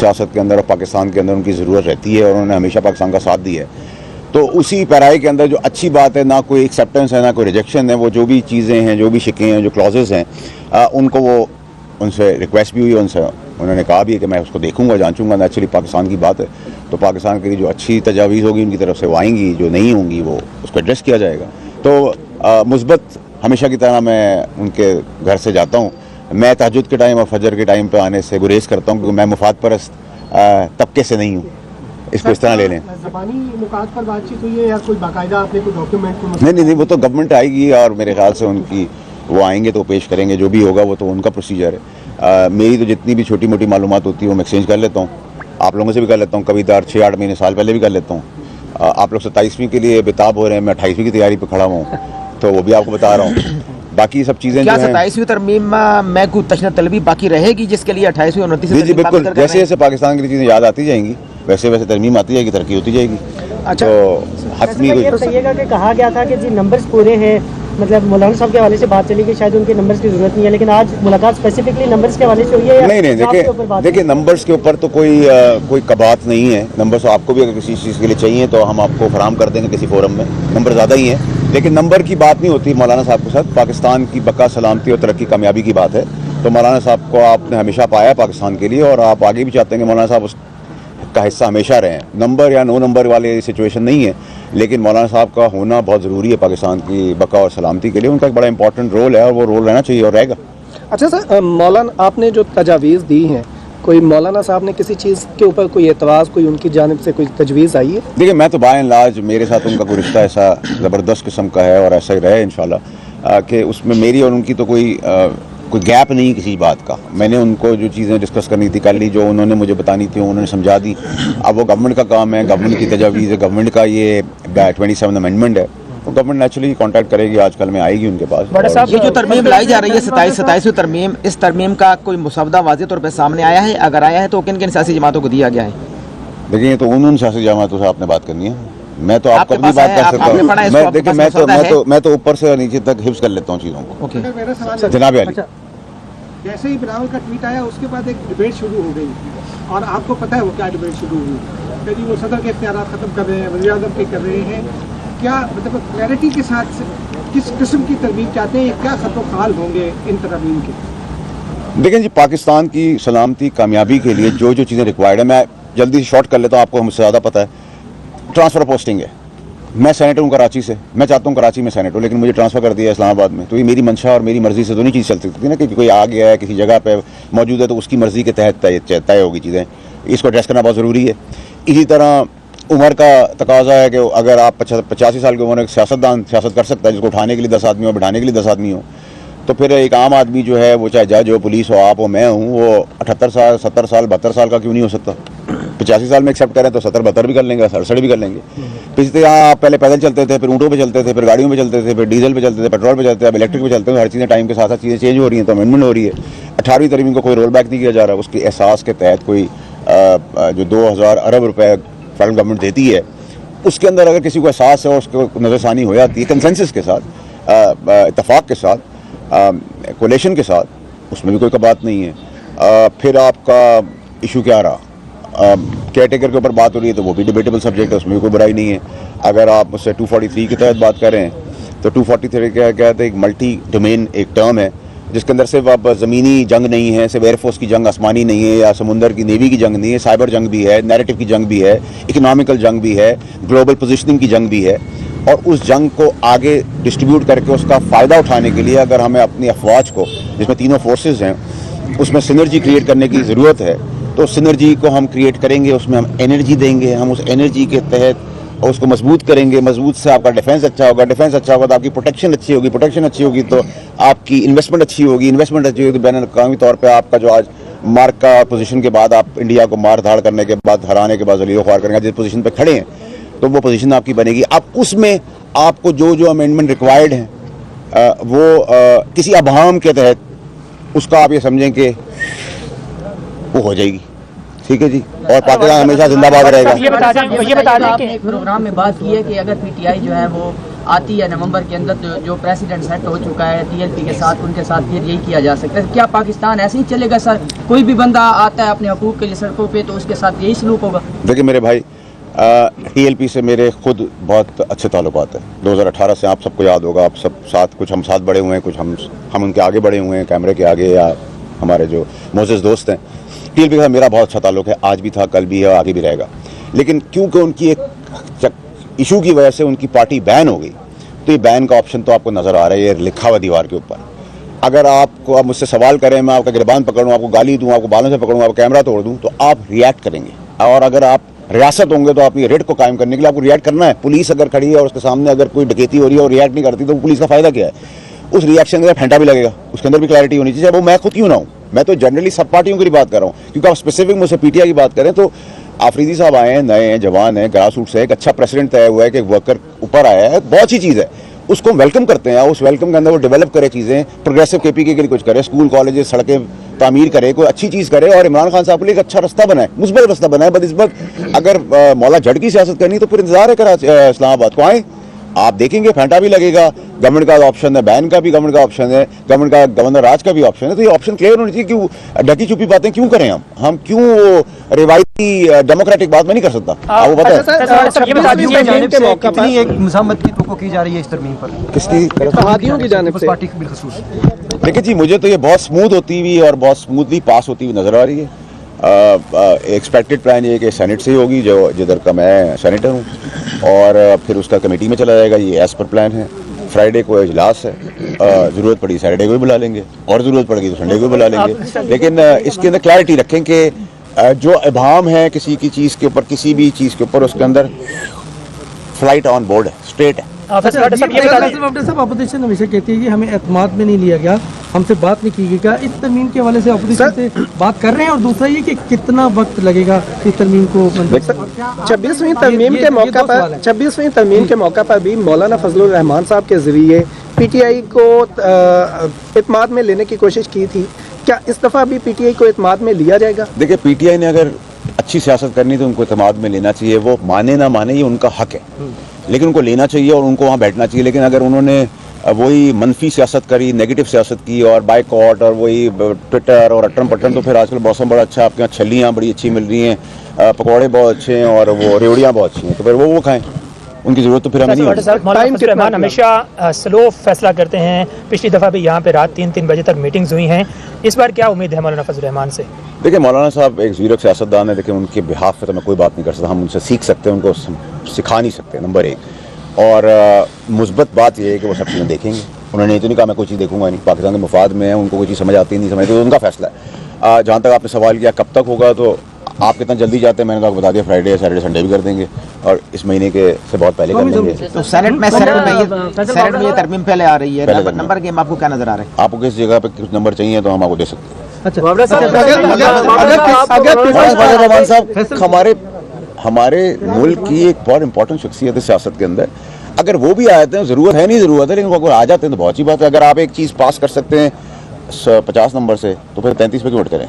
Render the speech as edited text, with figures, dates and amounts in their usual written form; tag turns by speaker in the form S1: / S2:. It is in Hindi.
S1: सियासत के अंदर और पाकिस्तान के अंदर उनकी ज़रूरत रहती है और उन्होंने हमेशा पाकिस्तान का साथ दिया है। तो उसी पैराई के अंदर जो अच्छी बात है, ना कोई एक्सेप्टेंस है ना कोई रिजेक्शन है, वो जो भी चीज़ें हैं, जो भी शिकें हैं, जो क्लॉजेज़ हैं, उनको वो उनसे रिक्वेस्ट भी हुई, उनसे उन्होंने कहा भी है कि मैं उसको देखूंगा, जांचूंगा। नेचुरली पाकिस्तान की बात है तो पाकिस्तान के लिए जो अच्छी तजावीज़ होगी उनकी तरफ से वो आएंगी, जो नहीं होंगी वो उसको एड्रेस किया जाएगा। तो मुस्बत हमेशा की तरह मैं उनके घर से जाता हूँ। मैं तहज्जुद के टाइम और फजर के टाइम पे आने से गुरेज करता हूँ क्योंकि मैं मुफाद परस्त तबके से नहीं हूँ, इसको इस तरह ले लें।
S2: ज़बानी मुकात पर बातचीत हुई है या कोई बाकायदा आपने कोई डॉक्यूमेंट?
S1: नहीं, वो तो गवर्नमेंट आएगी और मेरे ख्याल से उनकी वो आएंगे तो पेश करेंगे, जो भी होगा वो तो उनका प्रोसीजर है। मेरी तो जितनी भी छोटी मोटी मालूमात होती है वो मैं एक्सचेंज कर लेता हूँ, आप लोगों से भी कर लेता हूँ, कभी 6-8 महीने साल पहले भी कर लेता हूँ। आप लोग 27वीं के लिए बेताब हो रहे हैं, मैं 28वीं की तैयारी पर खड़ा हूँ तो वो भी आपको बता रहा हूँ। बाकी सब चीज़ें
S3: क्या 27वीं तरमीम में कोई तशद्दुद तलबी बाकी रहेगी जिसके लिए 28वीं और 29वीं?
S1: जी बिल्कुल, जैसे जैसे पाकिस्तान की चीज़ें याद आती जाएंगी वैसे वैसे तरमीम आती जाएगी, तरक्की होती जाएगी।
S3: अच्छा,
S1: तो हतमी
S2: ये बताइएगा कि कहा गया था कि जी नंबर्स पूरे हैं, मतलब मौलाना साहब के हवाले से बात चली कि शायद उनके नंबर्स की जरूरत नहीं है, लेकिन आज मुलाकात स्पेसिफिकली नंबर्स के हवाले से हुई है?
S1: नहीं, देखिए नंबर्स के ऊपर तो कोई कबात नहीं है। नंबर्स आपको भी अगर किसी चीज़ के लिए चाहिए तो हम आपको फराहम कर देंगे किसी फोरम में। नंबर ज़्यादा ही हैं, लेकिन नंबर की बात नहीं होती मौलाना साहब के साथ। पाकिस्तान की बका सलामती और तरक्की कामयाबी की बात है। तो मौलाना साहब को आपने हमेशा पाया पाकिस्तान के लिए और आप आगे भी चाहते हैं कि मौलाना साहब का हिस्सा हमेशा रहे। नंबर या नो नंबर वाले सिचुएशन नहीं है, लेकिन मौलाना साहब का होना बहुत ज़रूरी है पाकिस्तान की बका और सलामती के लिए। उनका एक बड़ा इंपॉर्टेंट रोल है और वो रोल रहना चाहिए और रहेगा।
S4: अच्छा सर, मौलाना आपने जो तजावीज़ दी हैं, कोई मौलाना साहब ने किसी चीज़ के ऊपर कोई एतराज़, कोई उनकी जानिब से कोई तजवीज़ आई है?
S1: देखिए मैं तो बाय एंड लार्ज मेरे साथ उनका कोई रिश्ता ऐसा ज़बरदस्त किस्म का है और ऐसा ही रहे इंशाल्लाह कि उसमें मेरी और उनकी तो कोई गैप नहीं किसी बात का। मैंने उनको जो चीज़ें डिस्कस करनी थी कर ली, जो उन्होंने मुझे बतानी थी उन्होंने समझा दी। अब वो गवर्नमेंट का काम है, गवर्नमेंट की तजावीज़ है, गवर्नमेंट का ये 27 अमेंडमेंट है, तो गवर्नमेंट नेचुरली कांटेक्ट करेगी, आजकल में आएगी उनके पास।
S3: ये जो तरमीम लाई जा रही है 27वीं तरमीम, इस तरमीम का कोई मुसवदा वाज़ेह तौर पर सामने आया है? अगर आया है तो किन किन सियासी जमातों को दिया गया है?
S1: देखिए ये तो उन सियासी जमातों से आपने बात करनी है, मैं तो आपका भी बात कर सकता हूँ। देखिए मैं तो ऊपर से नीचे तक हिफ्ज कर लेता हूँ चीज़ों को। जनाब अली,
S2: जैसे ही बिलावल का ट्वीट आया उसके बाद एक डिबेट शुरू हो गई और आपको पता है वो क्या डिबेट शुरू हुई कि जी वो सदर के इख्तियारात ख़त्म कर रहे हैं, वज़ीर आज़म के कर रहे हैं। क्या मतलब क्लैरिटी के साथ किस किस्म की तरमीम चाहते हैं, क्या खतो खाल होंगे इन तरमीम के?
S1: देखें जी, पाकिस्तान की सलामती कामयाबी के लिए जो जो चीज़ें रिक्वायर्ड है, मैं जल्दी से शॉर्ट कर लेता हूँ, आपको मुझसे ज़्यादा पता है। ट्रांसफ़र पोस्टिंग है, मैं सेनेटर हूँ कराची से, मैं चाहता हूँ कराची में सेनेटर हूँ, लेकिन मुझे ट्रांसफ़र कर दिया इस्लामाबाद में। तो ये मेरी मंशा और मेरी मर्ज़ी से तो नहीं चीज़ चल सकती ना कि कोई आ गया है किसी जगह पे मौजूद है तो उसकी मर्ज़ी के तहत तय होगी चीज़ें। इसको एड्रेस करना बहुत ज़रूरी है। इसी तरह उम्र का तकाजा है कि अगर आप 85 साल की उम्र में सियासतदान सियासत कर सकता है, जिसको उठाने के लिए 10 आदमी हो, बिठाने के लिए 10 आदमी हो, तो फिर एक आम आदमी जो है वो चाहे जज हो, पुलिस हो, आप हो, मैं हूँ, वो 78 साल 70 साल 72 साल का क्यों नहीं हो सकता? 85 साल में एक्सेप्ट करें तो 70-72 भी कर लेंगे, 67 भी कर लेंगे। पिछले यहाँ आप पहले पैदल चलते थे, फिर ऊँटों पे चलते थे, फिर गाड़ियों पे चलते थे, फिर डीजल पे चलते थे, पेट्रोल पे चलते हैं, अब इलेक्ट्रिक पे चलते हैं। हर चीज़ें टाइम के साथ साथ चीज़ें चेंज हो रही हैं, तो अमेंडमेंट हो रही है। 18वीं तरमीम को कोई रोल बैक नहीं किया जा रहा, उसके एहसास के तहत कोई जो 2000 अरब रुपए फेडरल गवर्नमेंट देती है, उसके अंदर अगर किसी को एहसास है और उसको नज़रसानी हो जाती है कंसेंसस के साथ, इत्तफाक के साथ, कोलेशन के साथ, उसमें भी कोई बात नहीं है। फिर आपका इशू क्या रहा, केयर टेकर के ऊपर बात हो रही है तो वो भी डिबेटेबल सब्जेक्ट है, उसमें भी कोई बुराई नहीं है। अगर आप मुझसे 243 के तहत बात कर रहे हैं तो 243 क्या कहते हैं, एक मल्टी डोमेन एक टर्म है जिसके अंदर सिर्फ आप ज़मीनी जंग नहीं है, सिर्फ एयरफोर्स की जंग आसमानी नहीं है, या समुंदर की नेवी की जंग नहीं है, साइबर जंग भी है, नैरेटिव की जंग भी है, इकोनॉमिकल जंग भी है, ग्लोबल पोजीशनिंग की जंग भी है। और उस जंग को आगे डिस्ट्रीब्यूट करके उसका फ़ायदा उठाने के लिए अगर हमें अपनी अफवाज को, जिसमें तीनों फोर्सेज हैं, उसमें सिनर्जी क्रिएट करने की ज़रूरत है, तो सिनर्जी को हम क्रिएट करेंगे, उसमें हम एनर्जी देंगे, हम उस एनर्जी के तहत उसको मजबूत करेंगे। मजबूत से आपका डिफेंस अच्छा होगा, डिफेंस अच्छा होगा तो आपकी प्रोटेक्शन अच्छी होगी, प्रोटेक्शन अच्छी होगी तो आपकी इन्वेस्टमेंट अच्छी होगी, इन्वेस्टमेंट अच्छी होगी तो बैन अवी तौर पर आपका जो आज मार्क का पोजीशन के बाद आप इंडिया को मार धाड़ करने के बाद, हराने के बाद जलील ख्वार करेंगे, जिस पोजीशन पे खड़े हैं तो वो पोजीशन आपकी बनेगी। अब उसमें आपको जो जो अमेंडमेंट रिक्वायर्ड हैं वो किसी अभाम के तहत उसका आप ये समझें कि वो हो जाएगी। ठीक है जी, और पाकिस्तान हमेशा जिंदाबाद रहेगा।
S5: ये बता दें कि प्रोग्राम में बात की है कि अगर पीटीआई जो है वो आती है नवंबर के अंदर, तो जो प्रेसिडेंट सेट हो चुका है TLP के साथ, उनके साथ फिर यही किया जा सकता है। क्या पाकिस्तान ऐसे ही चलेगा सर? कोई भी बंदा आता है अपने हकूक़ के लिए सड़कों पे, तो उसके साथ यही सलूक होगा?
S1: देखिए मेरे भाई, TLP से मेरे खुद बहुत अच्छे ताल्लुकात हैं। 2018 से आप सबको याद होगा, आप सब साथ, कुछ हम साथ बड़े हुए हैं, कुछ हम उनके आगे बढ़े हुए हैं, कैमरे के आगे, या हमारे जो मोज़ेज़ दोस्त हैं। TLP के साथ मेरा बहुत अच्छा ताल्लुक है, आज भी था, कल भी है और आगे भी रहेगा। लेकिन क्योंकि उनकी एक इशू की वजह से उनकी पार्टी बैन हो गई, तो ये बैन का ऑप्शन तो आपको नज़र आ रहा है, ये लिखा हुआ दीवार के ऊपर। अगर आपको, आप मुझसे सवाल करें, मैं आपका गिरबान पकड़ूँ, आपको गाली दूँ, आपको बालों से पकड़ूँ, आपको कैमरा तोड़ दूँ, तो आप रिएक्ट करेंगे। और अगर आप रियासत होंगे तो अपनी रेट को कायम करने के लिए आपको रिएक्ट करना है। पुलिस अगर खड़ी है और उसके सामने अगर कोई डकैती हो रही है और रिएक्ट नहीं करती, तो पुलिस का फायदा क्या है? उस रिएक्शन के अंदर फेंटा भी लगेगा, उसके अंदर भी क्लैरिटी होनी चाहिए। वो मैं खुद क्यों ना हूँ, मैं तो जनरली सब पार्टियों की बात कर रहा हूँ, क्योंकि आप स्पेसिफिक मुझसे PTI की बात करें तो आफरीदी साहब आए हैं, नए हैं, जवान हैं, ग्रास रूट से, एक अच्छा प्रेसिडेंट तय हुआ है कि एक वर्कर ऊपर आया है, बहुत अच्छी चीज़ है, उसको हम वेलकम करते हैं। उस वेलकम के अंदर वो डेवलप करे चीज़ें, प्रोग्रेसिव KPK के लिए कुछ करे, स्कूल कॉलेजेस सड़कें तामीर करे, कोई अच्छी चीज़ करे, और इमरान खान साहब के लिए एक अच्छा रास्ता बनाए, मुस्बत रास्ता बनाए। बदनिस्बत अगर मौला झट की सियासत करनी तो फिर इंतजार है कराची इस्लामाबाद को आए, आप देखेंगे फेंटा भी लगेगा। गवर्नमेंट का ऑप्शन है, बैन का भी गवर्नमेंट का ऑप्शन है, गवर्नमेंट का गवर्नर राज का भी ऑप्शन है। तो ये ऑप्शन क्लियर होनी चाहिए। क्यों ढकी छुपी बातें क्यों करें हम क्यों वो रिवायती डेमोक्रेटिक बात में नहीं कर सकता? आपको पता है
S6: कितनी एक मज़ामत की तो की जा रही है इस तरमीम पर,
S1: किसकी
S4: इत्तेहादियों की जानिब से?
S6: पार्टी की बिलखसूस।
S1: देखिए जी, मुझे तो ये बहुत स्मूथ होती हुई और बहुत स्मूथली पास होती हुई नजर आ रही है। एक्सपेक्टेड प्लान ये कि सेनेट से ही होगी, जो जिधर का मैं सेनेटर हूँ, और फिर उसका कमेटी में चला जाएगा। ये एज पर प्लान है। फ्राइडे को इजलास है, ज़रूरत पड़ी सैटरडे को भी बुला लेंगे, और ज़रूरत पड़ेगी तो संडे को भी बुला लेंगे। लेकिन इसके अंदर क्लैरिटी रखें कि जो इबाम है किसी की चीज़ के ऊपर, किसी भी चीज़ के ऊपर, उसके अंदर फ्लाइट ऑन बोर्ड है, स्ट्रेट है।
S6: साहब अपोजिशन हमेशा कहती है कि हमें एतमाद में नहीं लिया गया, हमसे बात नहीं की गई। क्या इस तरमीम के हवाले से अपोजिशन से बात कर रहे हैं? और दूसरा ये कि कितना वक्त लगेगा इस तरमीम को?
S4: 26वीं तरमीम के मौका पर 26वीं तरमीम के मौका पर भी मौलाना फजलुर रहमान साहब के जरिए PTI को इत्माद में लेने की कोशिश की थी। क्या इस दफ़ा भी PTI को इत्माद में लिया जाएगा?
S1: देखिए, PTI ने अगर अच्छी सियासत करनी तो उनको इत्माद में लेना चाहिए। वो माने ना माने ये उनका हक है, लेकिन उनको लेना चाहिए और उनको वहाँ बैठना चाहिए। लेकिन अगर उन्होंने वही मनफी सियासत करी, नेगेटिव सियासत की, और बाइकआउट और वही ट्विटर और अटरम पटरम, तो फिर आजकल मौसम बड़ा अच्छा, आपके यहाँ छल्लियाँ बड़ी अच्छी मिल रही हैं, पकौड़े बहुत अच्छे हैं, और वो रेवड़ियाँ बहुत अच्छी हैं, तो फिर वो खाएं। उनकी ज़रूरत तो फिर हमें नहीं है।
S7: मौलाना फजलुर रहमान हमेशा स्लो फैसला करते हैं। पिछली दफ़ा भी यहाँ पे रात 3-3 बजे तक मीटिंग्स हुई हैं। इस बार क्या उम्मीद है मौलाना फजलुर रहमान से?
S1: देखिए, मौलाना साहब एक ज़ीरक सियासतदान है। देखिए, उनके बिहाफ पे तो मैं कोई बात नहीं कर सकता। हम उनसे सीख सकते हैं, उनको सिखा नहीं सकते, नंबर 1। और मुस्बत बात यह है कि वो सब चीज़ें देखेंगे। उन्होंने ये तो नहीं कहा मैं कोई चीज़ देखूंगा नहीं, पाकिस्तान के मुफाद में है, उनको कोई चीज़ समझ आती नहीं समझती, तो उनका फैसला है। जहाँ तक आपने सवाल किया कब तक होगा, तो आप कितना जल्दी जाते हैं, मैंने तो आपको बता दिया, फ्राइडे सैटरडे संडे भी कर देंगे, और इस महीने के से बहुत पहले कर लेंगे।
S3: तो सेनेट में ये तरमीम पहले आ रही है, नंबर गेम आपको क्या नजर आ रहा है?
S1: आपको किस जगह पे कुछ नंबर चाहिए तो हम आपको दे सकते हैं। रहमान साहब हमारे मुल्क की एक बहुत इंपॉर्टेंट शख्सियत है सियासत के अंदर। अगर वो भी आते हैं, ज़रूरत है नहीं ज़रूरत है, लेकिन अगर आ जाते हैं तो बहुत अच्छी बात है। अगर आप एक चीज़ पास कर सकते हैं 50 नंबर से, तो फिर 33 पे क्यों वोट करें?